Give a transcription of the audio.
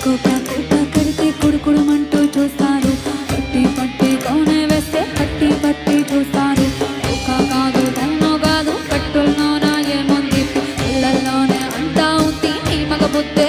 కోక కోక కడితే కుడుకుడుమంటూ చూస్తారు. పట్టి పట్టి కౌనే వేస్తే పట్టి పట్టి చూస్తారు. ఒక కాదు కన్ను కాదు కట్టుల్లోన ఏముంది, పిల్లల్లోనే అంతా ఉంది నీ మగ బుద్ధే.